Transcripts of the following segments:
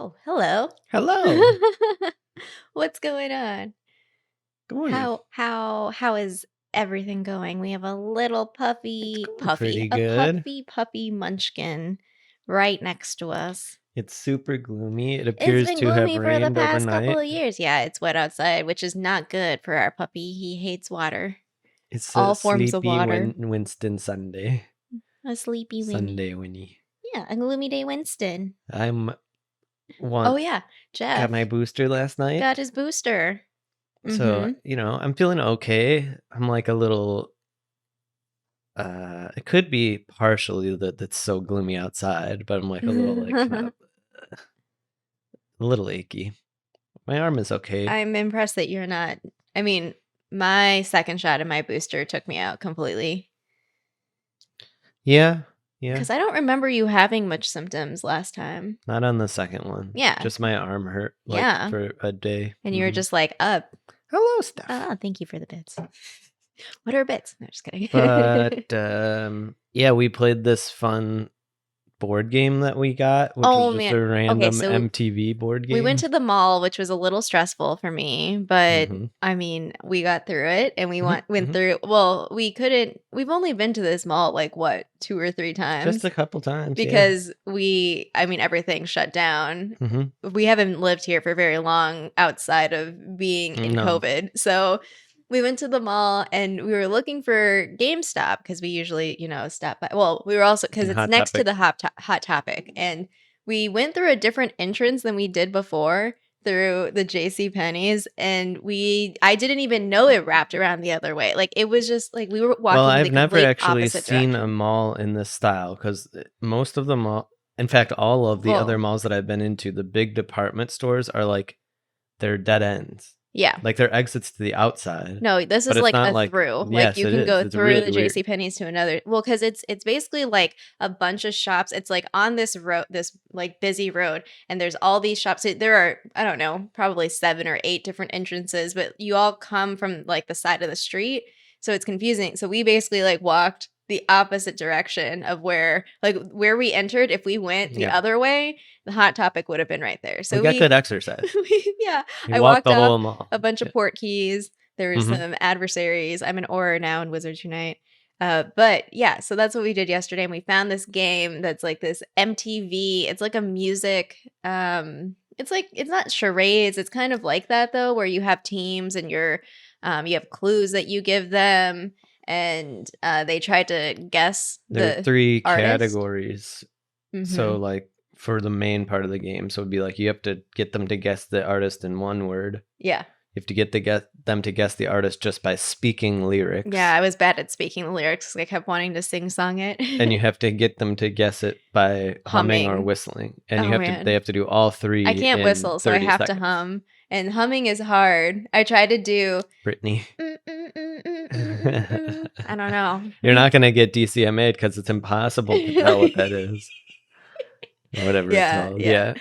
Oh, hello. Hello. What's going on? Good morning. How is everything going? We have a little It's puppy going puffy, pretty a good. puppy munchkin right next to us. It's super gloomy. It It's appears been to have gloomy for the rained past couple overnight. of years. Yeah, it's wet outside, which is not good for our puppy. He hates water. It's a All forms of sleepy water. Winston Sunday. A sleepy Winnie. Sunday Winnie. Yeah, a gloomy day Winston. I'm Oh yeah, Jeff got my booster last night. got his booster. So, I'm feeling okay. I'm like a little it could be partially that it's so gloomy outside, but I'm like a little kind of a little achy. My arm is okay. I'm impressed that you're not. I mean, my second shot of my booster took me out completely Yeah. because I don't remember you having much symptoms last time. Not on the second one. Yeah. Just my arm hurt Yeah. for a day. And you were just like, up. Hello, Steph. Oh, thank you for the bits. What are bits? No, just kidding. But yeah, we played this fun board game that we got, which Oh, was just man. a random so MTV board game. we went to the mall, which was a little stressful for me, but Mhm. I mean, we got through it and we went Mhm. through. Well, we've only been to this mall like what, 2 or 3 times? Just a couple times, because everything shut down. Mhm. We haven't lived here for very long outside of being in No. COVID. So we went to the mall and we were looking for GameStop because we usually, stop by. Well, we were also because And it's Hot next to Topic. the Hot Topic, and we went through a different entrance than we did before through the JC Penney's, and I didn't even know it wrapped around the other way. Like it was just like we were walking Well, the I've never complete actually opposite seen a direction. mall in this style because most of the mall, in fact, all of the other Well, malls that I've been into, the big department stores are like they're dead ends. yeah. Like they're exits to the outside. No, this But is it's like not a like through. Like yes, you it can is. go It's through the really weird. JC Penney's to another. Well, because it's basically like a bunch of shops. It's like on this road, this like busy road, and there's all these shops. So there are, I don't know, probably 7 or 8 different entrances, but you all come from like the side of the street, so it's confusing. So we basically like walked the opposite direction of where we entered. If we went the Yeah. other way, the Hot Topic would have been right there. So We got good exercise. yeah, We I walked walked the off whole mall. a bunch of port keys. There were Mhm. some adversaries. I'm an aura now in Wizards Unite. But yeah, so that's what we did yesterday. And we found this game that's like this MTV. It's like a music. It's not charades. It's kind of like that though, where you have teams and you have clues that you give them, and they try to guess There are the 3 artist. categories. So Mhm. like for the main part of the game, so it'd be like you have to get them to guess the artist in one word. Yeah. You have to get them to guess the artist just by speaking lyrics. Yeah, I was bad at speaking the lyrics 'cause I kept wanting to sing-song it. And you have to get them to guess it by humming or Humming. whistling. And Oh, they man. have to do all 3 I can't in whistle, so I 30 have to seconds. hum, and humming is hard. I tried to do Brittany. I don't know. You're not going to get DCMA'd because it's impossible to tell what that is. Or whatever it's called. Yeah.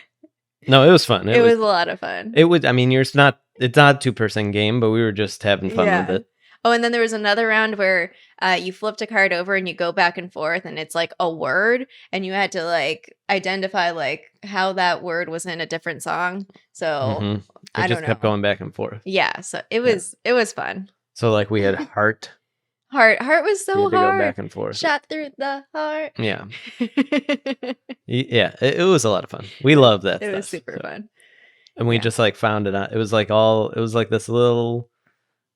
No, it was fun. It was a lot of fun. I mean, it's not a 2-person game, but we were just having fun with it. Oh, and then there was another round where you flipped a card over and you go back and forth, and it's like a word, and you had to like identify like how that word was in a different song. So I just kept going back and forth. Yeah, so it was fun. So like we had heart. Heart was so we had to hard. go back and forth. Shot through the heart. Yeah. Yeah, it was a lot of fun. We love that stuff. It was super fun. And we just like found it out. It was like this little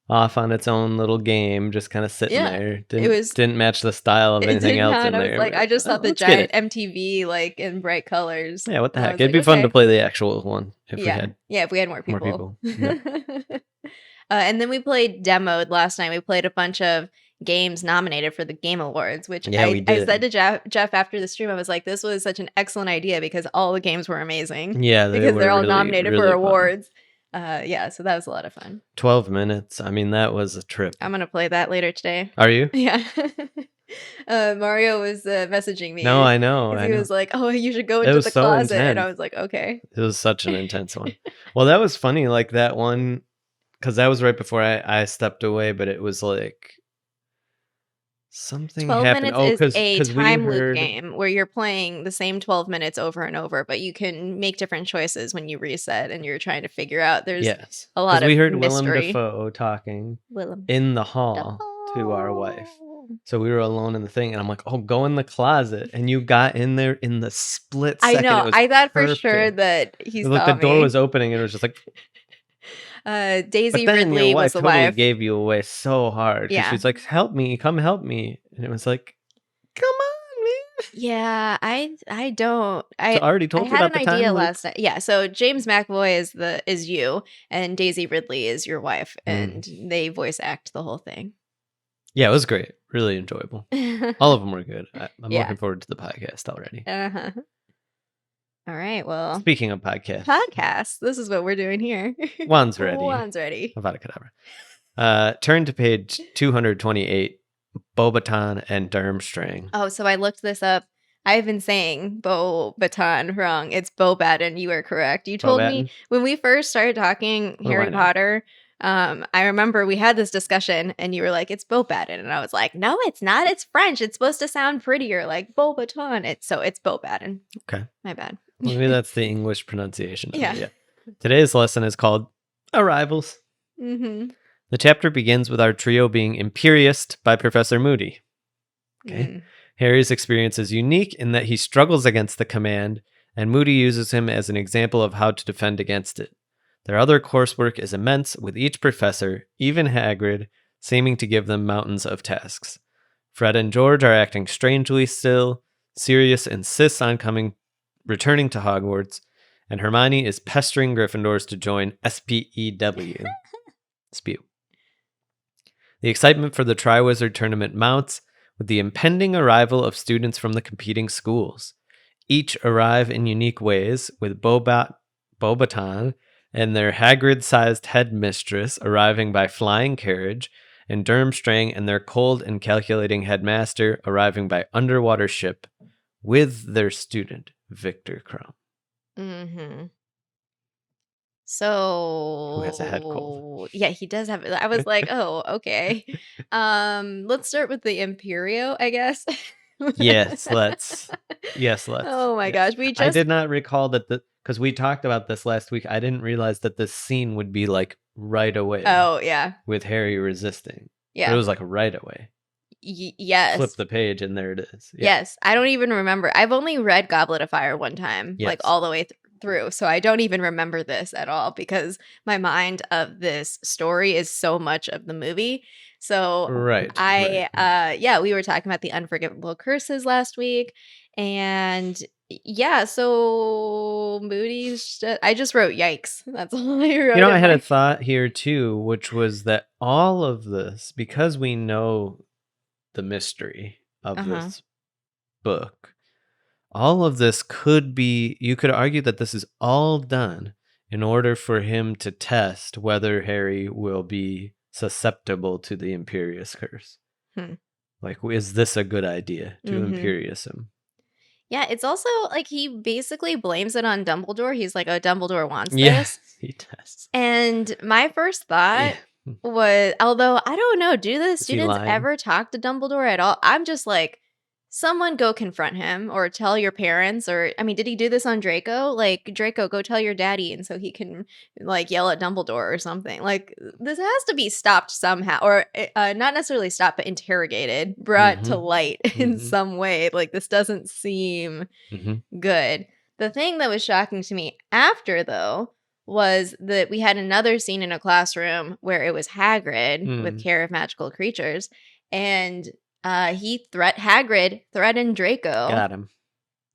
off on its own little game, just kind of sitting there. Didn't match the style of anything else in there. I just saw the giant MTV like in bright colors. Yeah, what the heck? It'd be fun to play the actual one if we had. Yeah, if we had more people. More people. Yeah. And then we played demoed last night. We played a bunch of games nominated for the Game Awards, which I said to Jeff after the stream, I was like, this was such an excellent idea because all the games were amazing. Yeah, because they're all nominated for awards. Fun. Yeah, so that was a lot of fun. 12 minutes. I mean, that was a trip. I'm going to play that later today. Are you? Yeah. Mario was messaging me. No, I know. He was like, oh, you should go into the closet. Intense. And I was like, okay. It was such an intense one. Well, that was funny. Like that one, because that was right before I stepped away, but it was like Something 12 happened. minutes is a Because we time loop heard. game where you're playing the same 12 minutes over and over, but you can make different choices when you reset and you're trying to figure out. There's Yes. a lot Because we of heard Willem mystery. Dafoe talking Willem in the hall to our wife. So we were alone in the thing, and I'm like, "Oh, go in the closet," and you got in there in the split I second. It know. was I thought for perfect. sure that he Look, saw the door me. was opening, and it was just like. Daisy But then Ridley your wife was the totally wife. gave you away so hard because Yeah. she's like, "Help me, come help me," and it was like, "Come on, man." Yeah, I don't. I already told you had about an the time idea loop. last night. Yeah, so James McAvoy is you, and Daisy Ridley is your wife, and they voice act the whole thing. Yeah, it was great. Really enjoyable. All of them were good. I'm Yeah. looking forward to the podcast already. All right, well. Speaking of podcasts. This is what we're doing here. Juan's ready. Avada Kedavra. Turn to page 228, Beauxbatons and Durmstrang. Oh, so I looked this up. I've been saying Beauxbaton wrong. It's Beauxbaton. You are correct. You told me when we first started talking Harry Potter, I remember we had this discussion and you were like, it's Beauxbaton. And I was like, no, it's not. It's French. It's supposed to sound prettier, like Beauxbaton. It's Beauxbaton. Okay. My bad. Maybe that's the English pronunciation. Yeah. Today's lesson is called Arrivals. Mm-hmm. The chapter begins with our trio being Imperiused by Professor Moody. Okay. Harry's experience is unique in that he struggles against the command, and Moody uses him as an example of how to defend against it. Their other coursework is immense, with each professor, even Hagrid, seeming to give them mountains of tasks. Fred and George are acting strangely still. Sirius insists on returning to Hogwarts, and Hermione is pestering Gryffindors to join S.P.E.W. S.P.E.W. The excitement for the Triwizard Tournament mounts with the impending arrival of students from the competing schools. Each arrive in unique ways, with Beauxbatons and their Hagrid-sized Headmistress arriving by flying carriage, and Durmstrang and their cold and calculating Headmaster arriving by underwater ship with their student, Viktor Krum. Mm-hmm. So who has a head cold. Yeah, he does have. I was like, oh, okay. Let's start with the Imperio, I guess. Yes, let's. Oh my gosh, I did not recall that because we talked about this last week. I didn't realize that this scene would be like right away. Oh yeah, with Harry resisting. Yeah, but it was like right away. Yes. Flip the page and there it is. Yeah. Yes, I don't even remember. I've only read Goblet of Fire one time, like all the way through, so I don't even remember this at all because my mind of this story is so much of the movie. So we were talking about the unforgivable curses last week, and so Moody's I just wrote yikes. That's all I wrote. I had a thought here too, which was that all of this, because we know the mystery of this book, all of this you could argue that this is all done in order for him to test whether Harry will be susceptible to the Imperius curse. Like, is this a good idea to Imperius him? Yeah, it's also like he basically blames it on Dumbledore. He's like, oh, Dumbledore wants this. Yes, he does. And my first thought was, although I don't know, do the students ever talk to Dumbledore at all? I'm just like, someone go confront him or tell your parents, or I mean, did he do this on Draco? Like, Draco, go tell your daddy, and so he can like yell at Dumbledore or something. Like, this has to be stopped somehow, or not necessarily stopped, but interrogated, brought to light in some way. Like, this doesn't seem good. The thing that was shocking to me after, though, was that we had another scene in a classroom where it was Hagrid with Care of Magical Creatures, and Hagrid threatened Draco. Got him.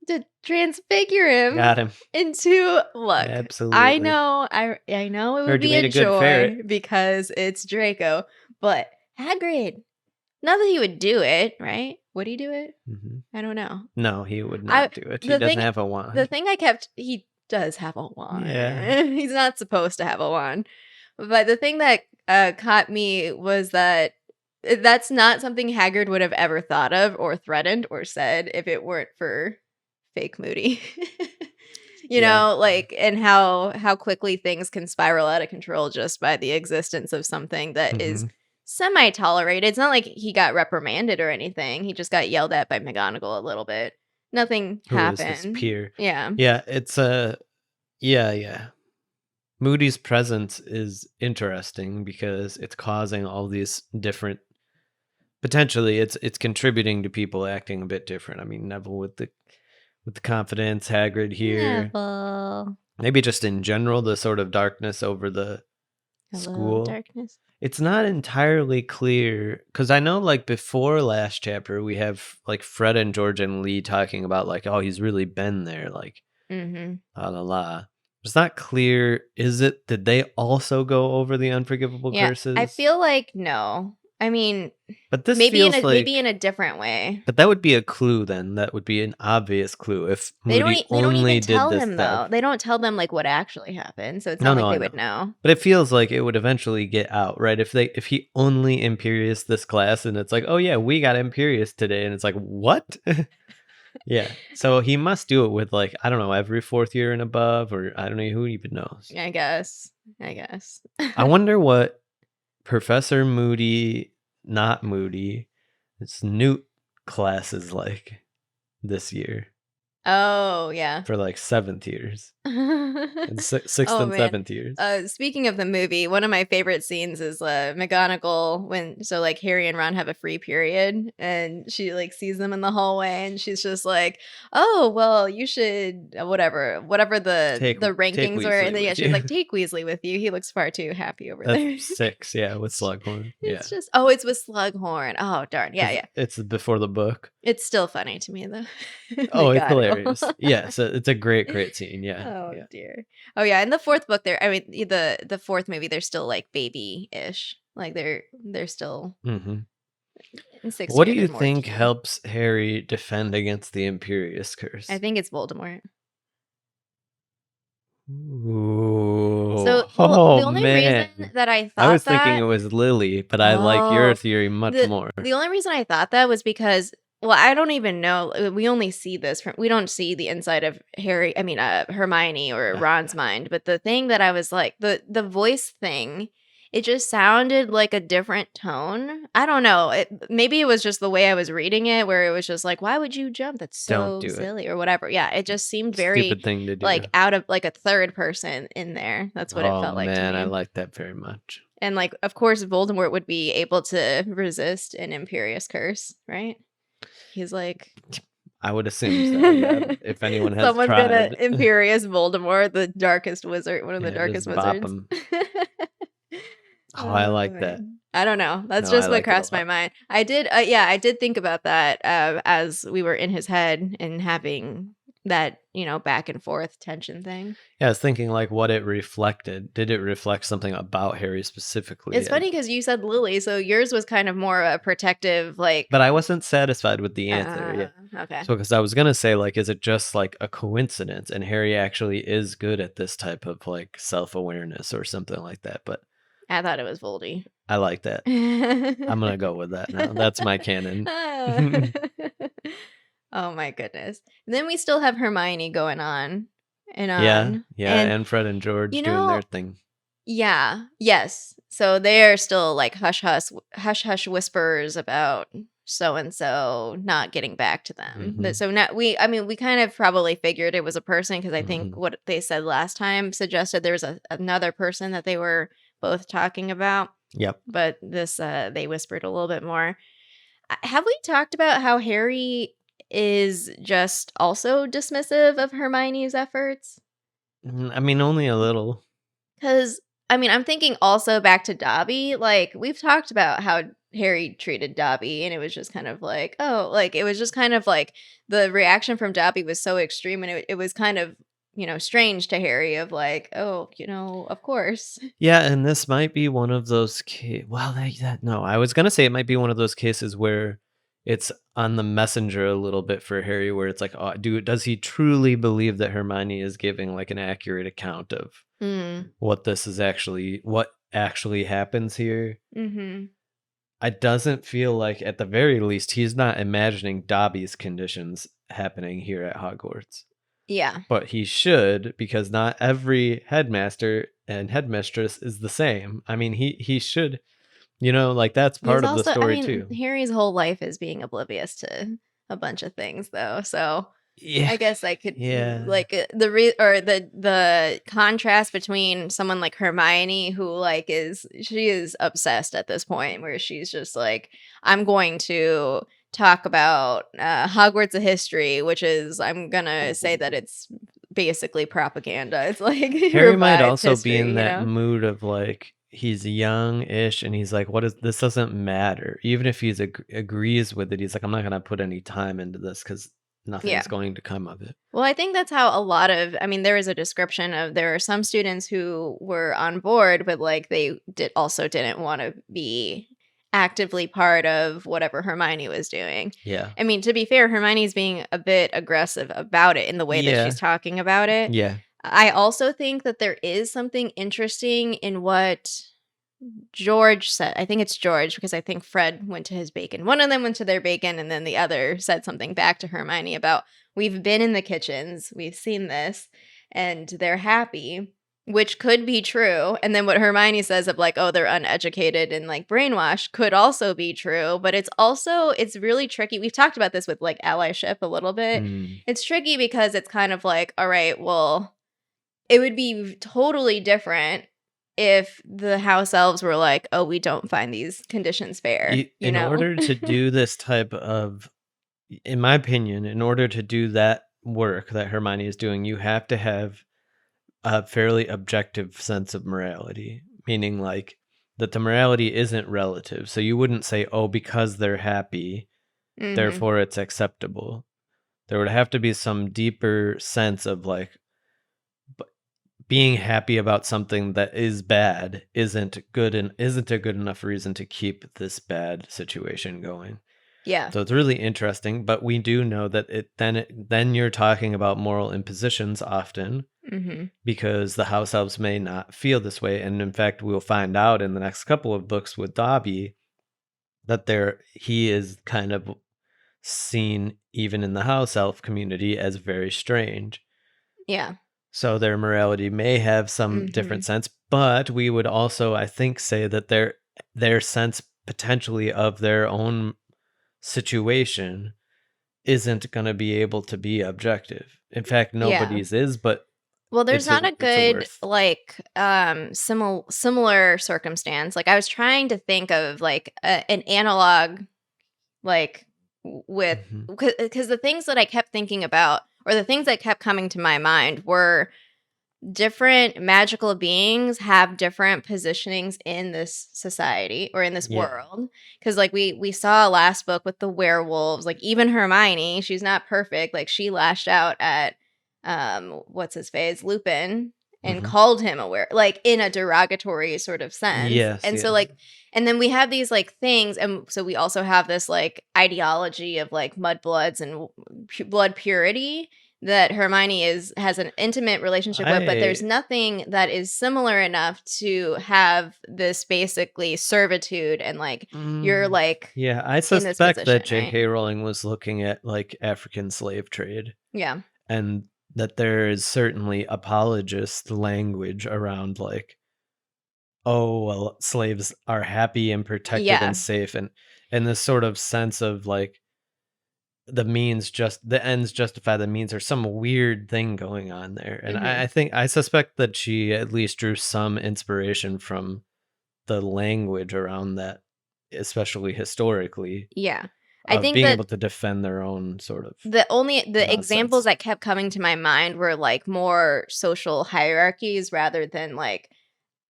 To transfigure him. Got him. Into look. Absolutely. I know it would be a joy because it's Draco, but Hagrid, not that he would do it, right? Would he do it? I don't know. No, he would not do it. He doesn't have a wand. The thing he does have a wand. Yeah. He's not supposed to have a wand. But the thing that caught me was that that's not something Hagrid would have ever thought of or threatened or said if it weren't for fake Moody. you know, like, and how quickly things can spiral out of control just by the existence of something that is semi-tolerated. It's not like he got reprimanded or anything. He just got yelled at by McGonagall a little bit. Nothing Who is his happened. peer? Yeah. Yeah, it's yeah. Moody's presence is interesting because it's causing all these different. Potentially, it's contributing to people acting a bit different. I mean, Neville with the confidence, Hagrid here. Neville. Maybe just in general, the sort of darkness over the school. Darkness. It's not entirely clear because I know, like, before last chapter, we have like Fred and George and Lee talking about like, oh, he's really been there, like, la la la. It's not clear. Did they also go over the unforgivable curses? I feel like no. I mean, but this maybe feels maybe in a different way. But that would be a clue then. That would be an obvious clue if Moody they don't only even tell did this him stuff. though. They don't tell them like what actually happened, so it's not like they would know. But it feels like it would eventually get out, right? If he only Imperiused this class, and it's like, oh yeah, we got Imperiused today, and it's like, what? Yeah. So he must do it with, like, I don't know, every fourth year and above, or I don't know, who even knows. I guess. I wonder what Professor Moody, not Moody, it's Newt class is like this year. Oh, yeah. For like 7th years. And 6th and 7th years. Speaking of the movie, one of my favorite scenes is McGonagall like Harry and Ron have a free period and she like sees them in the hallway and she's just like, oh, well, you should whatever the rankings were. And then she's like, take Weasley with you. He looks far too happy over there. That's 6, yeah, with Slughorn. It's just, it's with Slughorn. Oh, darn. Yeah. It's before the book. It's still funny to me though. Oh, it's hilarious. Yeah, so it's a great scene. Yeah. Oh dear. Oh yeah, in the 4th book, I mean the 4th movie, they're still like baby-ish. Like they're still. In 6th What do you think helps Harry defend against the Imperiused curse? I think it's Voldemort. Ooh. So the only reason that I thought I was thinking it was Lily, but I like your theory much more. The only reason I thought that was because, well, I don't even know. We only see this we don't see the inside of Hermione or Ron's mind. But the thing that I was like, the voice thing, it just sounded like a different tone. I don't know. Maybe it was just the way I was reading it, where it was just like, why would you jump? That's so silly or whatever. Yeah, it just seemed very stupid thing to do. Like out of like a third person in there. That's what it felt like. Man, to me. I like that very much. And like, of course, Voldemort would be able to resist an Imperius curse, right? He's like, I would assume so. Yeah. If anyone has someone's tried. gonna Imperius Voldemort, the darkest wizard, one of the darkest wizards. Oh, I like that. I don't know. That's just what crossed my mind. I did. I did think about that as we were in his head and having that, back and forth tension thing. Yeah, I was thinking like what it reflected. Did it reflect something about Harry specifically? It's funny because you said Lily, so yours was kind of more a protective, like. But I wasn't satisfied with the answer. Yeah. Okay. So because I was gonna say, like, is it just like a coincidence, and Harry actually is good at this type of like self-awareness or something like that? But I thought it was Voldy. I like that. I'm gonna go with that now. That's my canon. Oh my goodness. And then we still have Hermione going on and on. Yeah, and Fred and George doing their thing. Yeah, yes. So they are still like hush hush whispers about so-and-so not getting back to them. So now we kind of probably figured it was a person because I think what they said last time suggested there was another person that they were both talking about. Yep. But this, they whispered a little bit more. Have we talked about how Harry is just also dismissive of Hermione's efforts? I mean, only a little. Because, I'm thinking also back to Dobby. Like, we've talked about how Harry treated Dobby, and it was just kind of like, it was just kind of like the reaction from Dobby was so extreme, and it was kind of, strange to Harry of like, of course. Yeah, and this might be one of those no, I was going to say it might be one of those cases where it's on the messenger a little bit for Harry, where it's like, does he truly believe that Hermione is giving like an accurate account of what actually happens here? It doesn't feel like, at the very least, he's not imagining Dobby's conditions happening here at Hogwarts. Yeah. But he should, because not every headmaster and headmistress is the same. I mean, he should You know, like that's He's part of the also, I story mean, too. Harry's whole life is being oblivious to a bunch of things, though. So Yeah. I guess I could Yeah. like the contrast between someone like Hermione, who like she is obsessed at this point, where she's just like, I'm going to talk about Hogwarts of history, which is, I'm gonna say that it's basically propaganda. It's like Harry might revives also be in history, you that know? mood of like he's young-ish and he's like, what is this doesn't matter. Even if he's agrees with it, he's like, I'm not gonna put any time into this because Yeah. nothing's going to come of it. Well, I think that's how a lot of, I mean, there is a description of, there are some students who were on board, but like they didn't want to be actively part of whatever Hermione was doing. Yeah. I mean, to be fair, Hermione's being a bit aggressive about it in the way that she's Yeah. talking about it. Yeah. I also think that there is something interesting in what George said. I think it's George, because I think Fred went to his bacon. One of them went to their bacon, and then the other said something back to Hermione about, we've been in the kitchens, we've seen this, and they're happy, which could be true. And then what Hermione says of like, oh, they're uneducated and like brainwashed, could also be true. But it's really tricky. We've talked about this with like allyship a little bit. Mm. It's tricky because it's kind of like, all right, well, it would be totally different if the house elves were like, oh, we don't find these conditions fair, you In know? order to do this type of, in my opinion, in order to do that work that Hermione is doing, you have to have a fairly objective sense of morality, meaning like that the morality isn't relative. So you wouldn't say, oh, because they're happy, Mhm. therefore it's acceptable. There would have to be some deeper sense of like being happy about something that is bad isn't good and isn't a good enough reason to keep this bad situation going. Yeah. So it's really interesting, but we do know that then you're talking about moral impositions often, Mhm. because the house elves may not feel this way, and in fact we'll find out in the next couple of books with Dobby that he is kind of seen even in the house elf community as very strange. Yeah. So their morality may have some different Mhm. sense, but we would also, I think, say that their sense potentially of their own situation isn't going to be able to be objective. In fact, Yeah. nobody's is, but Well, there's it's not a a it's a good worth. like similar circumstance. Like I was trying to think of like an analog, like with, Mhm. because the things that I kept thinking about, or the things that kept coming to my mind, were different magical beings have different positionings in this society or in this Yeah. world. Because like we saw last book with the werewolves, like even Hermione, she's not perfect, like she lashed out at what's his face, Lupin, and Mhm. called him a like in a derogatory sort of sense. Yes, And so yes. like, and then we have these like things, and so we also have this like ideology of like mudbloods and blood purity that Hermione has an intimate relationship with, but there's I nothing that is similar enough to have this basically servitude, and like you're mm, like yeah, I in this suspect that position, right? J.K. Rowling was looking at like African slave trade, Yeah. and that there is certainly apologist language around like, oh, well, slaves are happy and protected and Yeah. safe, and this sort of sense of like the ends justify the means, or some weird thing going on there. And Mhm. I suspect that she at least drew some inspiration from the language around that, especially historically, Yeah. I of think being that able to defend their own sort of the examples nonsense. that kept coming to my mind were like more social hierarchies rather than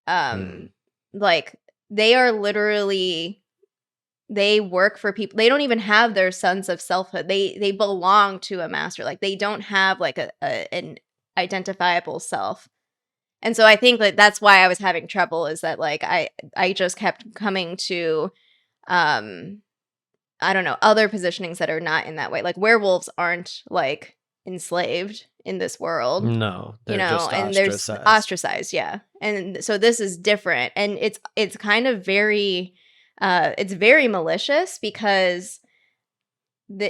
Mm. like they are literally, they work for people. They don't even have their sense of selfhood. They belong to a master. Like they don't have like an identifiable self. And so I think that that's why I was having trouble, is that like I just kept coming to um I don't know, other positionings that are not in that way. Like werewolves aren't like enslaved in this world, No, you they're know, just and there's ostracized. ostracized, yeah. And so this is different, and it's kind of very it's very malicious, because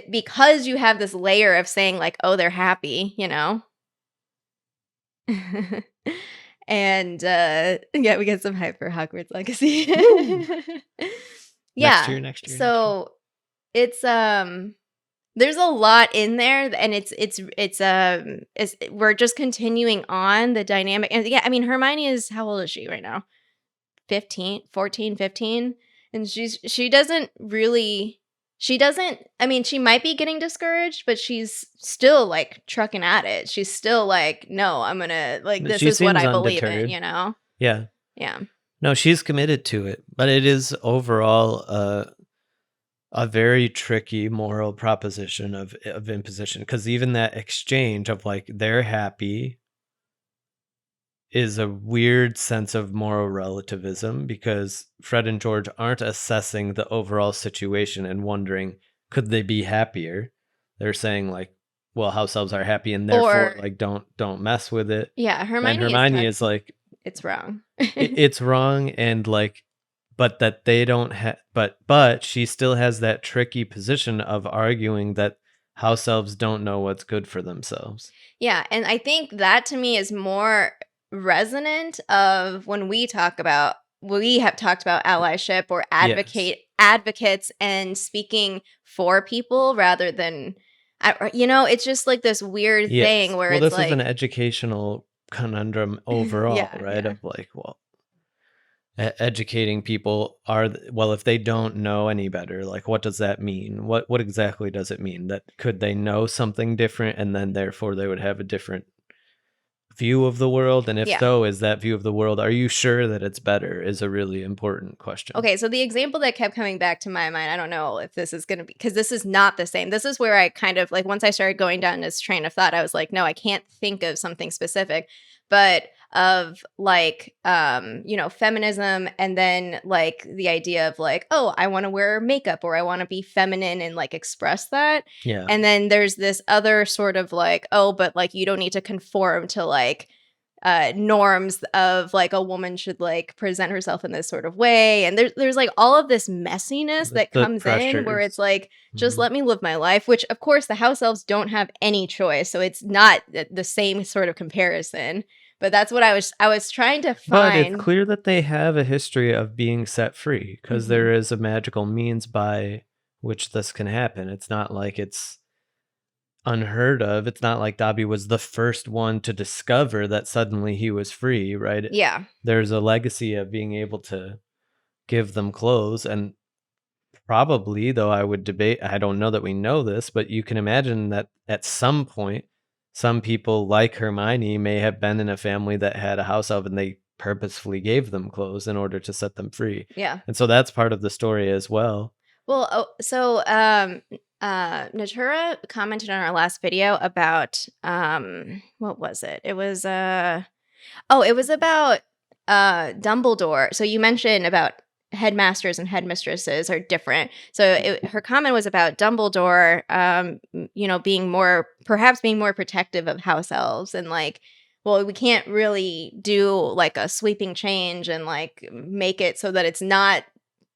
because you have this layer of saying like, oh, they're happy, you know. And yeah, we get some hype for Hogwarts Legacy. Next Yeah. year, next year. So it's there's a lot in there, and we're just continuing on the dynamic. And yeah, I mean, Hermione is, how old is she right now? 15, 14, 15. And she doesn't really, I mean, she might be getting discouraged, but she's still like trucking at it. She's still like, no, I'm gonna, like, this She is what seems I believe in, undeterred. you know? Yeah. Yeah. No, she's committed to it, but it is overall a very tricky moral proposition of imposition, because even that exchange of like they're happy is a weird sense of moral relativism, because Fred and George aren't assessing the overall situation and wondering could they be happier. They're saying like, well, house elves are happy and therefore like don't mess with it. Yeah, Hermione is like, it's wrong. it's wrong, and like, but that they don't have, but she still has that tricky position of arguing that house elves don't know what's good for themselves. Yeah, and I think that to me is more resonant of when we have talked about allyship or advocates and speaking for people rather than, it's just like this weird thing where this is an educational conundrum overall, right? Yeah. Of like, well, educating people if they don't know any better, like what does that mean? What exactly does it mean? That could they know something different and then therefore they would have a different view of the world? And if so, is that view of the world, are you sure that it's better, is a really important question. Okay, so the example that kept coming back to my mind, I don't know if this is going to be, because this is not the same. This is where I kind of like, once I started going down this train of thought, I was like, no, I can't think of something specific, but of like, feminism, and then like the idea of like, oh, I want to wear makeup or I want to be feminine and like express that. Yeah. And then there's this other sort of like, oh, but like you don't need to conform to like norms of like a woman should like present herself in this sort of way, and there's like all of this messiness that comes in where it's like, just let me live my life, which of course the house elves don't have any choice, so it's not the same sort of comparison. But that's what I was trying to find. But it's clear that they have a history of being set free, because there is a magical means by which this can happen. It's not like it's unheard of. It's not like Dobby was the first one to discover that suddenly he was free, right? Yeah. There's a legacy of being able to give them clothes, and probably, though I would debate, I don't know that we know this, but you can imagine that at some point, some people like Hermione may have been in a family that had a house elf and they purposefully gave them clothes in order to set them free. Yeah. And so that's part of the story as well. Well, Natura commented on our last video about what was it? It was it was about Dumbledore. So you mentioned about headmasters and headmistresses are different. So her comment was about Dumbledore being more protective of house elves, and like, well, we can't really do like a sweeping change and like make it so that it's not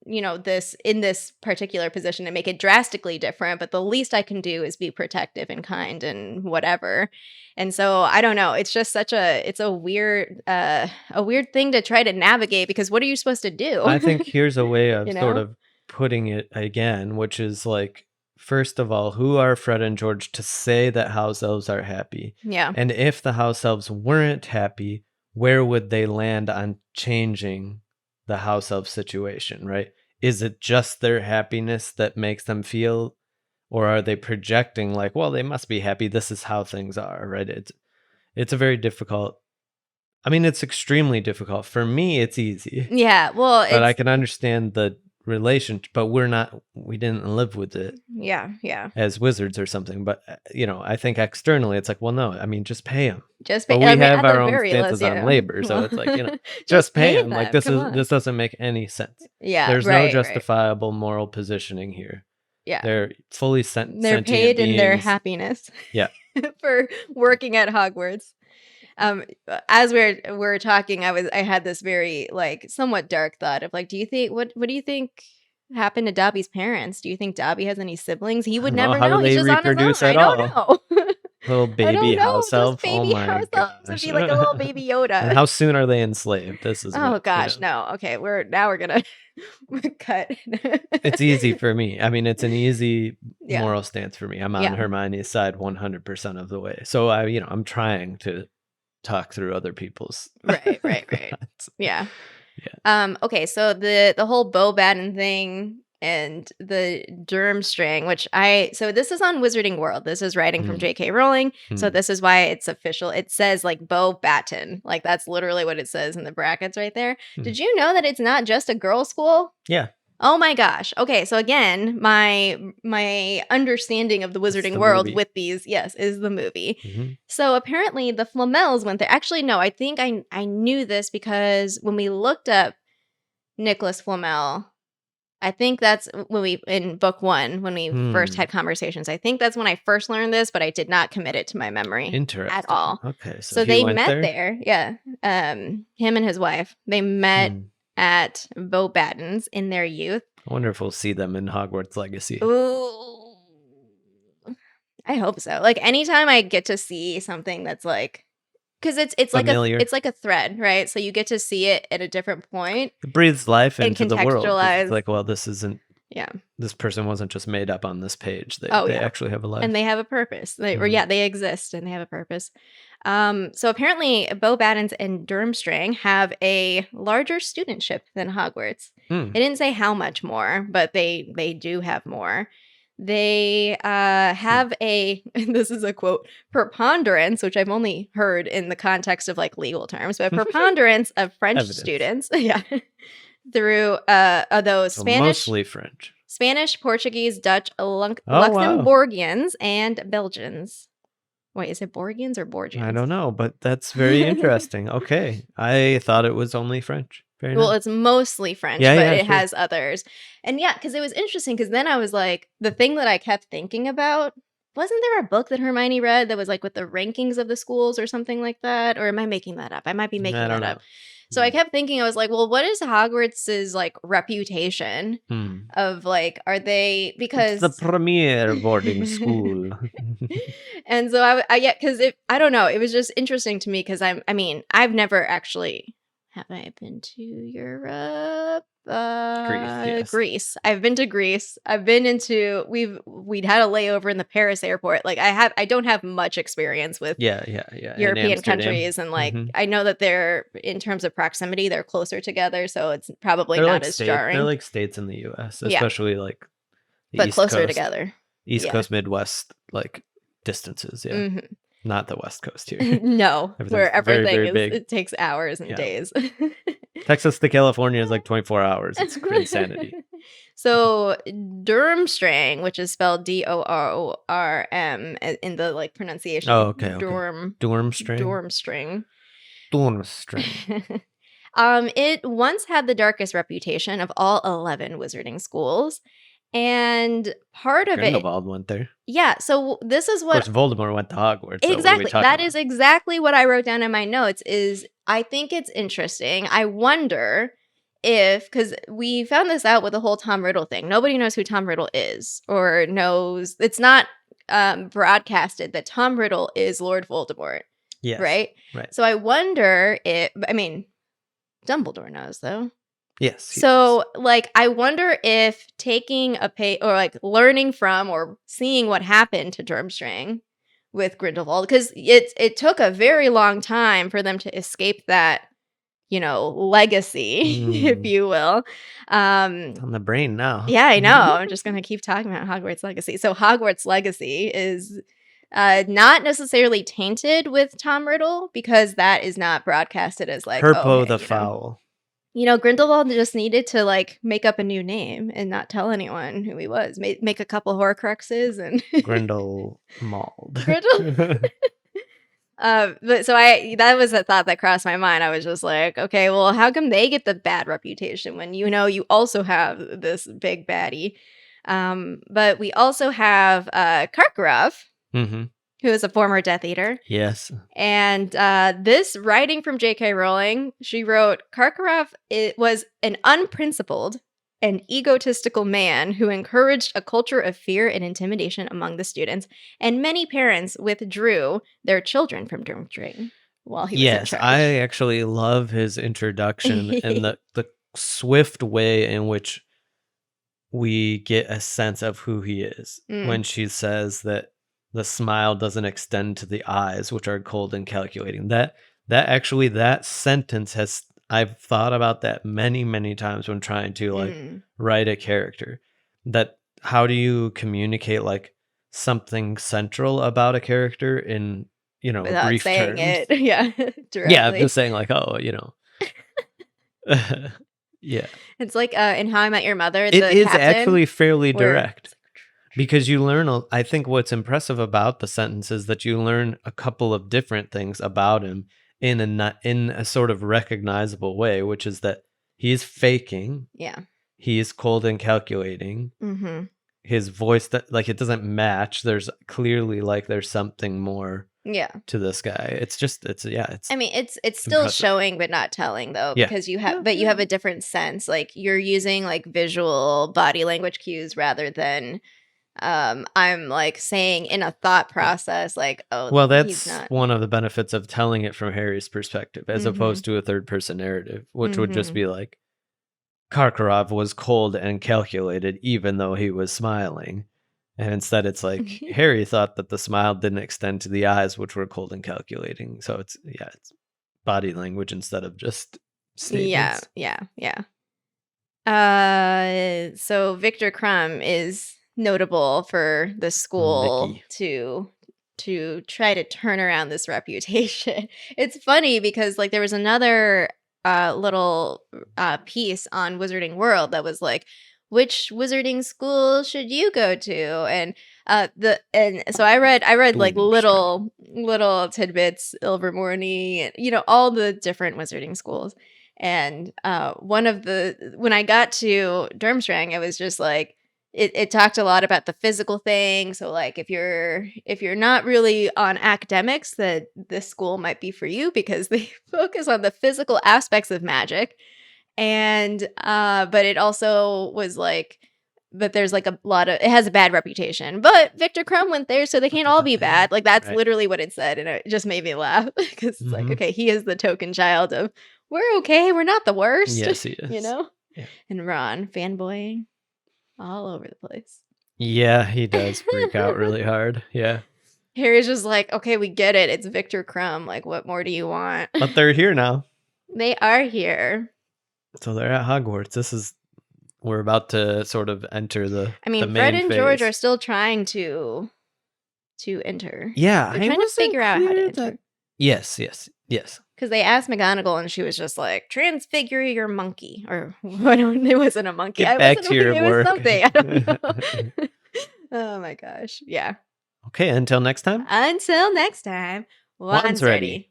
this in this particular position and make it drastically different, but the least I can do is be protective and kind and whatever. And so I don't know, it's just it's a weird thing to try to navigate, because what are you supposed to do? I think here's a way of sort of putting it again, which is like, first of all, who are Fred and George to say that house elves are happy? Yeah. And if the house elves weren't happy, where would they land on changing the house elf situation, right? Is it just their happiness that makes them feel, or are they projecting like, well, they must be happy, this is how things are, right? It's a very difficult, I mean, it's extremely difficult. For me, it's easy. Yeah, well, but I can understand the relation, but we didn't live with it as wizards or something. But I think externally it's like, well, no, I mean, just pay them. But we have our own stances on labor, so it's like, just pay them. Like, this doesn't make any sense. There's no justifiable moral positioning here. They're fully they're paid in their happiness for working at Hogwarts. As we're talking, I had this very like somewhat dark thought of like, do you think what do you think happened to Dobby's parents? Do you think Dobby has any siblings? He would never know. He's just on his own. I don't know. Little I don't baby know. house Those elf. Oh baby my house elves would gosh. be like a little baby And Yoda. how soon are they enslaved? This is Oh what, gosh, no. Okay, we're gonna cut. It's easy for me. I mean, it's an easy Yeah. moral stance for me. I'm on Yeah. Hermione's side 100% of the way. So I'm trying to talk through other people's. Right. Yeah. Yeah. Okay, so the whole Beauxbaton thing and the Durmstrang, so this is on Wizarding World. This is writing from Mm. J.K. Rowling. So Mm. this is why it's official. It says like Beauxbaton. Like that's literally what it says in the brackets right there. Mm. Did you know that it's not just a girls' school? Yeah. Oh my gosh. Okay, so again, my understanding of the Wizarding the World movie. with these, yes, is the movie. Mhm. So apparently the Flamels went there. Actually, no, I think I knew this because when we looked up Nicholas Flamel, I think that's when in book 1, when we first had conversations. I think that's when I first learned this, but I did not commit it to my memory Interesting. at all. Okay, So he they went met there. Yeah. Him and his wife. They met at Beauxbaton's in their youth. I wonder if we'll see them in Hogwarts Legacy. Ooh. I hope so. Like anytime I get to see something that's like, because it's Familiar. like a thread, right? So you get to see it at a different point. It breathes life and into the world. contextualize. It's like, well, this isn't. Yeah. This person wasn't just made up on this page. They yeah. actually have a life. And they have a purpose. They exist and they have a purpose. So apparently Beauxbatons and Durmstrang have a larger studentship than Hogwarts. It didn't say how much more, but they do have more. They have a, this is a quote, preponderance, which I've only heard in the context of like legal terms, but preponderance of French students. Yeah. Through those So Spanish, mostly French. Spanish, Portuguese, Dutch, Luxembourgians, and Belgians. Wait, is it Borgians or Borgians? I don't know, but that's very interesting. Okay. I thought it was only French. Very Well, nice. it's mostly French, but it has others. And yeah, because it was interesting, because then I was like, the thing that I kept thinking about, wasn't there a book that Hermione read that was like with the rankings of the schools or something like that? Or am I making that up? I might be making that up. So I kept thinking, I was like, well, what is Hogwarts' like reputation of like, are they, because it's the premier boarding school. And so I don't know, it was just interesting to me because I've never actually, have I been to Europe? Greece. I've been to Greece. I've been into, we'd had a layover in the Paris airport. Like I don't have much experience with European countries, and like I know that they're, in terms of proximity, they're closer together, so it's probably they're not like as jarring. They're like states in the U.S., especially like the but East closer Coast, together. East Coast, Midwest, like distances. Yeah, not the West Coast here. No, where everything very, very is, big. it takes hours and days. Texas to California is like 24 hours. It's insanity. So Durmstrang, which is spelled Doorm in the like pronunciation. Oh, okay. Durmstrang. Durmstrang. It once had the darkest reputation of all 11 wizarding schools. And part of Grindelwald went there. Yeah, so this is what... Of course, Voldemort went to Hogwarts. Exactly. That is exactly what I wrote down in my notes, is I think it's interesting. I wonder if... Because we found this out with the whole Tom Riddle thing. Nobody knows who Tom Riddle is, or knows... It's not broadcasted that Tom Riddle is Lord Voldemort. Yes. Right? So I wonder if... Dumbledore knows, though. Yes. So, like, I wonder if taking or like learning from or seeing what happened to Durmstrang with Grindelwald, because it took a very long time for them to escape that, legacy, if you will. It's on the brain now. Yeah, I know. I'm just gonna keep talking about Hogwarts Legacy. So Hogwarts Legacy is not necessarily tainted with Tom Riddle, because that is not broadcasted as like Herpo the Foul. Grindelwald just needed to like make up a new name and not tell anyone who he was. Make a couple Horcruxes and Grindelwald. But so that was a thought that crossed my mind. I was just like, okay, well, how come they get the bad reputation when you also have this big baddie? But we also have Karkaroff, who is a former Death Eater. Yes. And this writing from J.K. Rowling, she wrote, Karkaroff was an unprincipled an egotistical man who encouraged a culture of fear and intimidation among the students, and many parents withdrew their children from Durmstrang while he was in Yes, charge. I actually love his introduction and the swift way in which we get a sense of who he is when she says that the smile doesn't extend to the eyes, which are cold and calculating. That sentence has, I've thought about that many, many times when trying to like write a character. That how do you communicate like something central about a character in, Without brief saying terms? it. Yeah. Directly. Yeah, I'm just saying like, oh, yeah. It's like in How I Met Your Mother, It the is captain, actually fairly where- direct. Because you learn, I think what's impressive about the sentence is that you learn a couple of different things about him in a sort of recognizable way, which is that he is faking. Yeah. He is cold and calculating. Mm-hmm. His voice, that like it doesn't match. There's clearly like there's something more to this guy. It's I mean, it's still impressive. Showing but not telling though, Yeah. because you have a different sense. Like you're using like visual body language cues rather than I'm like saying in a thought process like, oh, well, he's that's not. one of the benefits of telling it from Harry's perspective as opposed to a third person narrative, which would just be like Karkaroff was cold and calculated even though he was smiling. And instead it's like Harry thought that the smile didn't extend to the eyes, which were cold and calculating. So it's body language instead of just statements. Yeah. So Viktor Krum is notable for the school Mickey. to try to turn around this reputation. It's funny because like there was another little piece on Wizarding World that was like, which wizarding school should you go to? And so I read like little tidbits, Ilvermorny, all the different wizarding schools. And when I got to Durmstrang, it was just like it talked a lot about the physical thing. So like if you're not really on academics, that this school might be for you because they focus on the physical aspects of magic. And but it also was like, but there's like it has a bad reputation. But Viktor Krum went there, so they can't all be bad. Like that's literally what it said, and it just made me laugh because it's like, okay, he is the token child of we're okay, we're not the worst. Yes, he is. Yeah. And Ron fanboying all over the place. Yeah, he does freak out really hard. Yeah. Harry's just like, okay, we get it. It's Viktor Krum. Like, what more do you want? But they're here now. They are here. So they're at Hogwarts. We're about to sort of enter the main Fred and phase. George are still trying to enter. Yeah, they're trying to figure out how to enter. Yes. Because they asked McGonagall, and she was just like, "Transfigure your monkey," or it wasn't a monkey. Get back to your work. It was something. I don't know. Oh my gosh! Yeah. Okay. Until next time. Until next time. Wands ready.